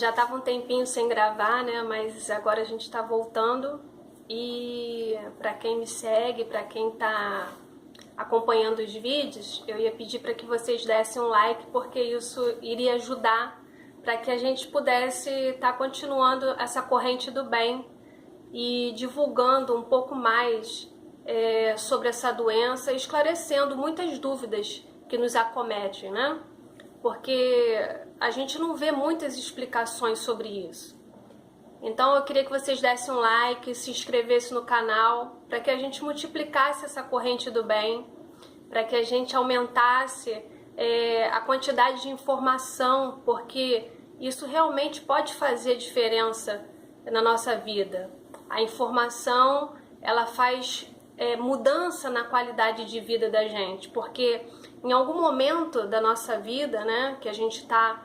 Já estava um tempinho sem gravar, né? Mas agora a gente está voltando. E para quem me segue, para quem está acompanhando os vídeos, eu ia pedir para que vocês dessem um like, porque isso iria ajudar para que a gente pudesse estar continuando essa corrente do bem e divulgando um pouco mais sobre essa doença, esclarecendo muitas dúvidas que nos acometem, né? Porque a gente não vê muitas explicações sobre isso. Então eu queria que vocês dessem um like, se inscrevessem no canal, para que a gente multiplicasse essa corrente do bem, para que a gente aumentasse a quantidade de informação, porque isso realmente pode fazer diferença na nossa vida. A informação, ela faz mudança na qualidade de vida da gente, porque em algum momento da nossa vida, né, que a gente está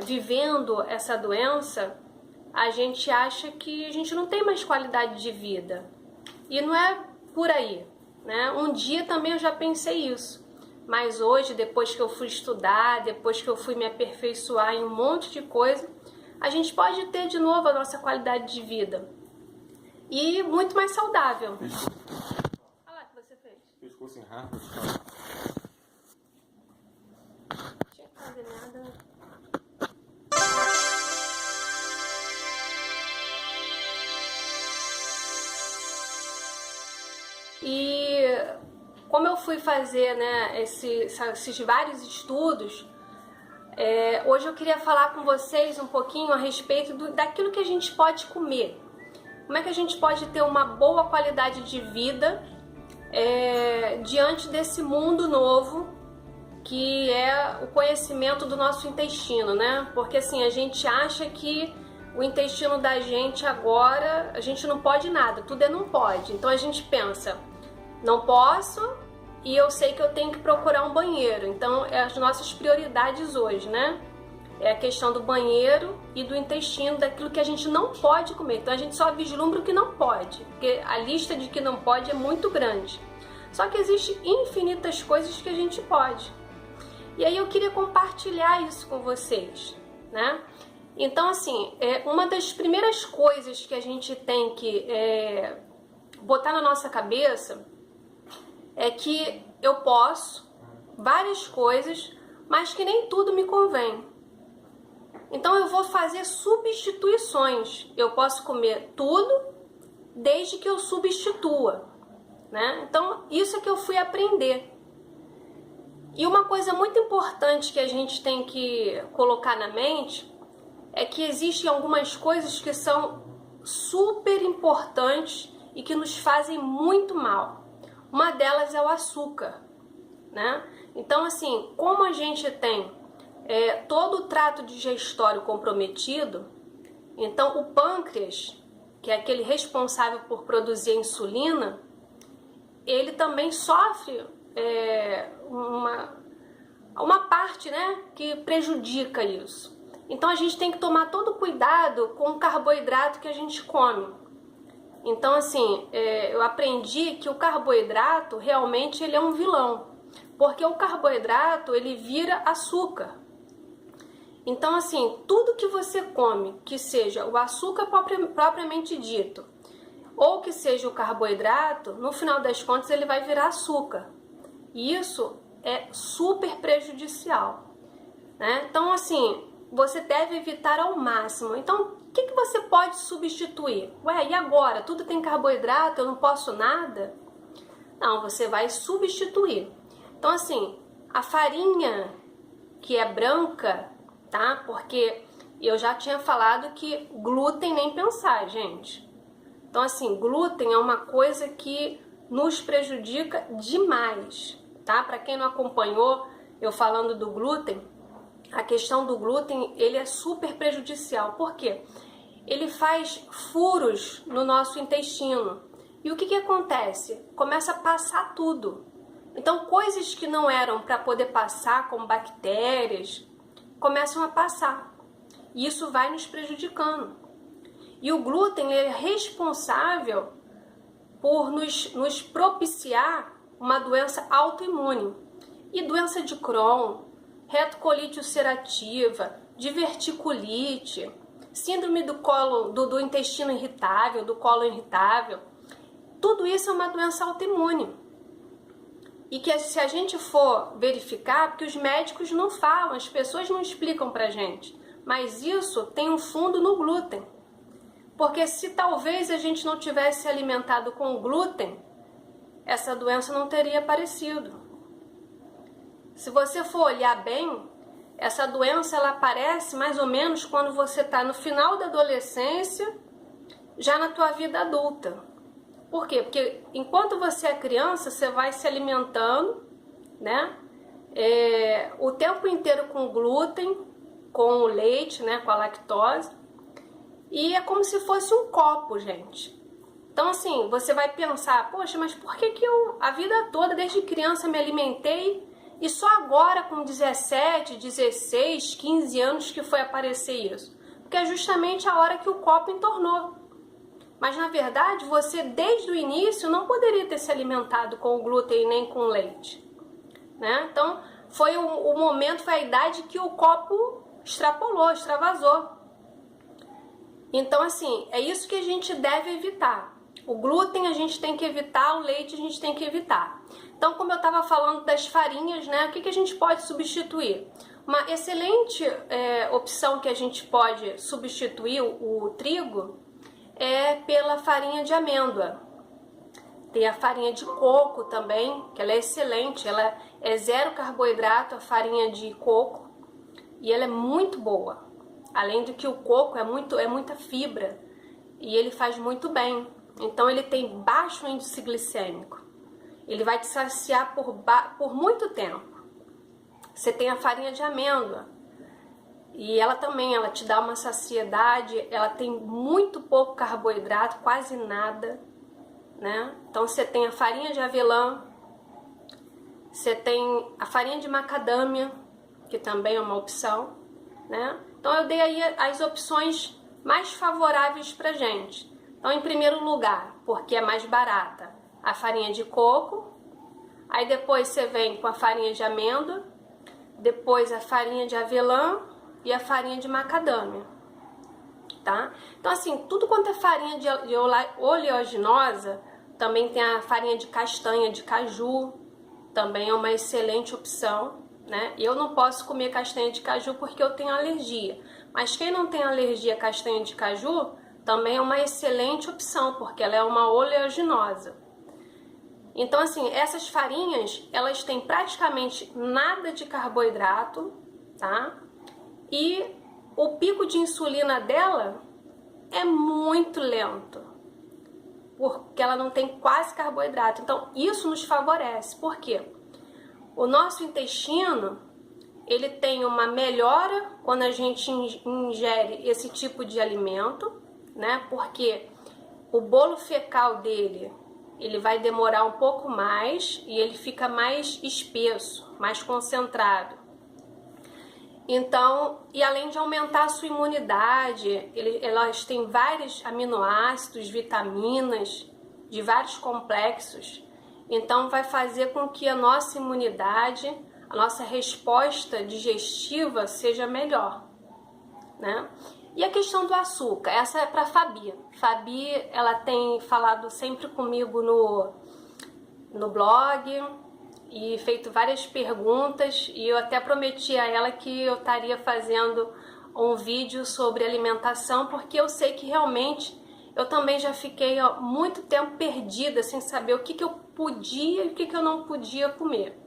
vivendo essa doença, a gente acha que a gente não tem mais qualidade de vida. E não é por aí, né? Um dia também eu já pensei isso. Mas hoje, depois que eu fui estudar, depois que eu fui me aperfeiçoar em um monte de coisa, a gente pode ter de novo a nossa qualidade de vida. E muito mais saudável. Olha lá o que você fez. Pescoço em rápido. Não tinha que fazer nada. E como eu fui fazer, né, esses vários estudos, hoje eu queria falar com vocês um pouquinho a respeito daquilo que a gente pode comer. Como é que a gente pode ter uma boa qualidade de vida diante desse mundo novo que é o conhecimento do nosso intestino, né? Porque assim, a gente acha que o intestino da gente agora, a gente não pode nada, tudo é não pode. Então a gente pensa, não posso e eu sei que eu tenho que procurar um banheiro. Então é as nossas prioridades hoje, né? É a questão do banheiro e do intestino, daquilo que a gente não pode comer. Então a gente só vislumbra o que não pode, porque a lista de que não pode é muito grande. Só que existe infinitas coisas que a gente pode. E aí eu queria compartilhar isso com vocês, né? Então assim, uma das primeiras coisas que a gente tem que botar na nossa cabeça é que eu posso várias coisas, mas que nem tudo me convém. Então eu vou fazer substituições. Eu posso comer tudo desde que eu substitua, né? Então isso é que eu fui aprender. E uma coisa muito importante que a gente tem que colocar na mente é que existem algumas coisas que são super importantes e que nos fazem muito mal. Uma delas é o açúcar, né? Então assim, como a gente tem todo o trato digestório comprometido, então o pâncreas, que é aquele responsável por produzir a insulina, ele também sofre uma parte, né, que prejudica isso. Então a gente tem que tomar todo cuidado com o carboidrato que a gente come. Então assim, eu aprendi que o carboidrato realmente ele é um vilão, porque o carboidrato ele vira açúcar. Então assim, tudo que você come, que seja o açúcar propriamente dito, ou que seja o carboidrato, no final das contas ele vai virar açúcar. E isso é super prejudicial, né? Então assim, você deve evitar ao máximo. Então, o que você pode substituir? Ué, e agora? Tudo tem carboidrato, eu não posso nada? Não, você vai substituir. Então assim, a farinha que é branca, tá? Porque eu já tinha falado que glúten nem pensar, gente. Então assim, glúten é uma coisa que nos prejudica demais, tá? Para quem não acompanhou eu falando do glúten, a questão do glúten, ele é super prejudicial. Por quê? Ele faz furos no nosso intestino. E o que acontece? Começa a passar tudo. Então, coisas que não eram para poder passar, como bactérias, começam a passar. E isso vai nos prejudicando. E o glúten é responsável por nos propiciar uma doença autoimune. E doença de Crohn, retocolite ulcerativa, diverticulite, síndrome do intestino irritável, do colo irritável. Tudo isso é uma doença autoimune. E que se a gente for verificar, porque os médicos não falam, as pessoas não explicam pra gente, mas isso tem um fundo no glúten. Porque se talvez a gente não tivesse alimentado com glúten, essa doença não teria aparecido. Se você for olhar bem, essa doença ela aparece mais ou menos quando você está no final da adolescência, já na tua vida adulta. Por quê? Porque enquanto você é criança, você vai se alimentando, né? O tempo inteiro com glúten, com o leite, né? Com a lactose. E é como se fosse um copo, gente. Então, assim, você vai pensar, poxa, mas por que eu, a vida toda, desde criança, me alimentei e só agora, com 17, 16, 15 anos, que foi aparecer isso? Porque é justamente a hora que o copo entornou. Mas, na verdade, você, desde o início, não poderia ter se alimentado com o glúten nem com o leite, né? Então, foi o momento, foi a idade que o copo extrapolou, extravasou. Então, assim, é isso que a gente deve evitar. O glúten a gente tem que evitar, o leite a gente tem que evitar. Então, como eu estava falando das farinhas, né? O que a gente pode substituir? Uma excelente opção que a gente pode substituir o trigo é pela farinha de amêndoa. Tem a farinha de coco também, que ela é excelente, ela é zero carboidrato, a farinha de coco, e ela é muito boa. Além do que o coco é muita fibra e ele faz muito bem. Então ele tem baixo índice glicêmico. Ele vai te saciar por muito tempo. Você tem a farinha de amêndoa. E ela também, ela te dá uma saciedade, ela tem muito pouco carboidrato, quase nada, né? Então você tem a farinha de avelã, você tem a farinha de macadâmia, que também é uma opção, né? Então eu dei aí as opções mais favoráveis pra gente. Então, em primeiro lugar, porque é mais barata, a farinha de coco. Aí depois você vem com a farinha de amêndoa, depois a farinha de avelã e a farinha de macadâmia, tá? Então, assim, tudo quanto é farinha de oleaginosa, também tem a farinha de castanha, de caju, também é uma excelente opção, né? Eu não posso comer castanha de caju porque eu tenho alergia, mas quem não tem alergia a castanha de caju, também é uma excelente opção, porque ela é uma oleaginosa. Então, assim, essas farinhas, elas têm praticamente nada de carboidrato, tá? E o pico de insulina dela é muito lento, porque ela não tem quase carboidrato. Então, isso nos favorece. Por quê? O nosso intestino, ele tem uma melhora quando a gente ingere esse tipo de alimento, né? Porque o bolo fecal dele, ele vai demorar um pouco mais e ele fica mais espesso, mais concentrado. Então, e além de aumentar a sua imunidade, elas têm vários aminoácidos, vitaminas, de vários complexos. Então, vai fazer com que a nossa imunidade, a nossa resposta digestiva seja melhor, né? E a questão do açúcar, essa é para a Fabi. Fabi, ela tem falado sempre comigo no blog e feito várias perguntas, e eu até prometi a ela que eu estaria fazendo um vídeo sobre alimentação, porque eu sei que realmente eu também já fiquei muito tempo perdida sem saber o que eu podia e o que eu não podia comer.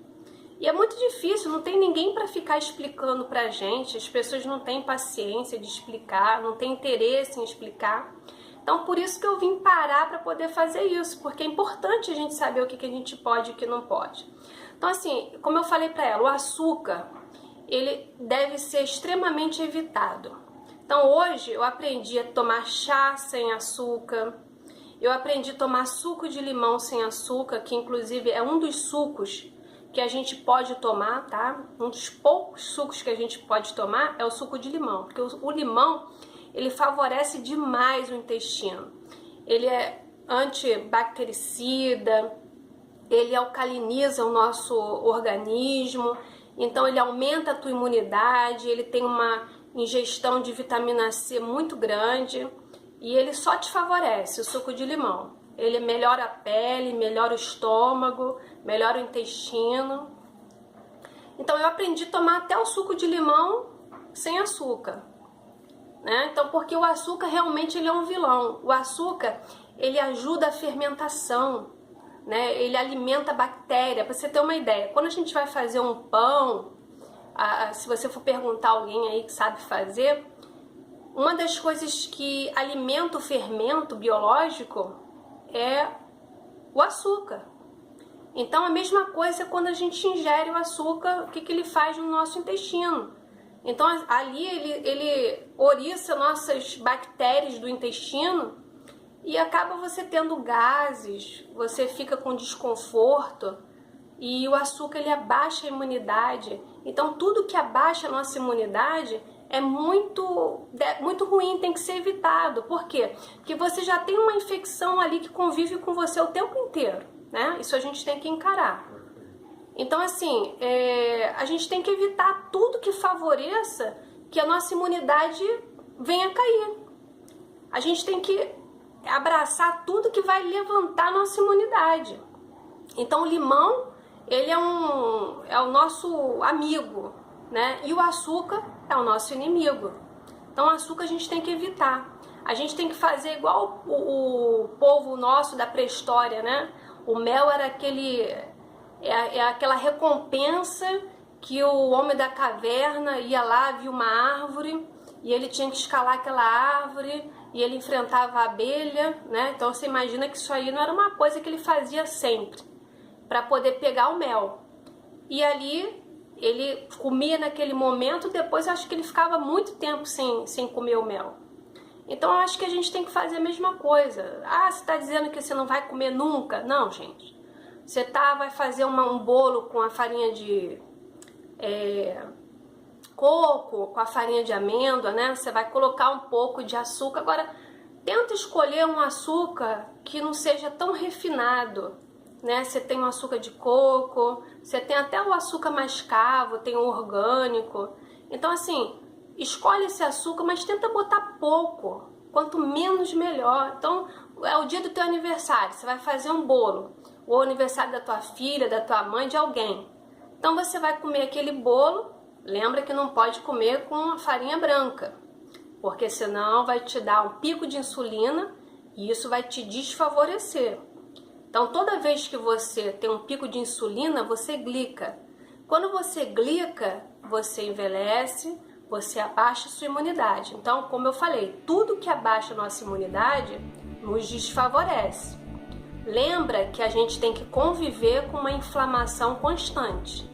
E é muito difícil, não tem ninguém para ficar explicando pra gente, as pessoas não têm paciência de explicar, não têm interesse em explicar. Então, por isso que eu vim parar para poder fazer isso, porque é importante a gente saber o que a gente pode e o que não pode. Então, assim, como eu falei para ela, o açúcar, ele deve ser extremamente evitado. Então, hoje eu aprendi a tomar chá sem açúcar, eu aprendi a tomar suco de limão sem açúcar, que inclusive é um dos sucos que a gente pode tomar, tá? Um dos poucos sucos que a gente pode tomar é o suco de limão, porque o limão, ele favorece demais o intestino. Ele é antibactericida, ele alcaliniza o nosso organismo. Então ele aumenta a tua imunidade, ele tem uma ingestão de vitamina C muito grande e ele só te favorece, o suco de limão. Ele melhora a pele, melhora o estômago, melhora o intestino. Então eu aprendi a tomar até o suco de limão sem açúcar, né? Então, porque o açúcar realmente ele é um vilão. O açúcar, ele ajuda a fermentação, né? Ele alimenta a bactéria. Para você ter uma ideia, quando a gente vai fazer um pão, se você for perguntar a alguém aí que sabe fazer, uma das coisas que alimenta o fermento biológico é o açúcar. Então a mesma coisa quando a gente ingere o açúcar, o que ele faz no nosso intestino. Então ali ele oriça nossas bactérias do intestino e acaba você tendo gases, você fica com desconforto e o açúcar ele abaixa a imunidade. Então tudo que abaixa a nossa imunidade é muito ruim, tem que ser evitado. Por quê? Porque você já tem uma infecção ali que convive com você o tempo inteiro, né? Isso a gente tem que encarar. Então, assim, a gente tem que evitar tudo que favoreça que a nossa imunidade venha a cair. A gente tem que abraçar tudo que vai levantar a nossa imunidade. Então, o limão, ele é o nosso amigo, né? E o açúcar é o nosso inimigo. Então, o açúcar a gente tem que evitar. A gente tem que fazer igual o povo nosso da pré-história, né? O mel era aquela recompensa que o homem da caverna ia lá, via uma árvore e ele tinha que escalar aquela árvore e ele enfrentava a abelha, né? Então você imagina que isso aí não era uma coisa que ele fazia sempre para poder pegar o mel. E ali ele comia naquele momento, depois eu acho que ele ficava muito tempo sem comer o mel. Então eu acho que a gente tem que fazer a mesma coisa. Ah, você está dizendo que você não vai comer nunca? Não, gente. Você vai fazer um bolo com a farinha de coco, com a farinha de amêndoa, né? Você vai colocar um pouco de açúcar. Agora, tenta escolher um açúcar que não seja tão refinado, né? Você tem o açúcar de coco, você tem até o açúcar mascavo, tem o orgânico. Então, assim, escolhe esse açúcar, mas tenta botar pouco. Quanto menos, melhor. Então, é o dia do teu aniversário, você vai fazer um bolo. Ou aniversário da tua filha, da tua mãe, de alguém. Então você vai comer aquele bolo, lembra que não pode comer com a farinha branca, porque senão vai te dar um pico de insulina e isso vai te desfavorecer. Então toda vez que você tem um pico de insulina, você glica. Quando você glica, você envelhece, você abaixa a sua imunidade. Então, como eu falei, tudo que abaixa a nossa imunidade nos desfavorece. Lembra que a gente tem que conviver com uma inflamação constante.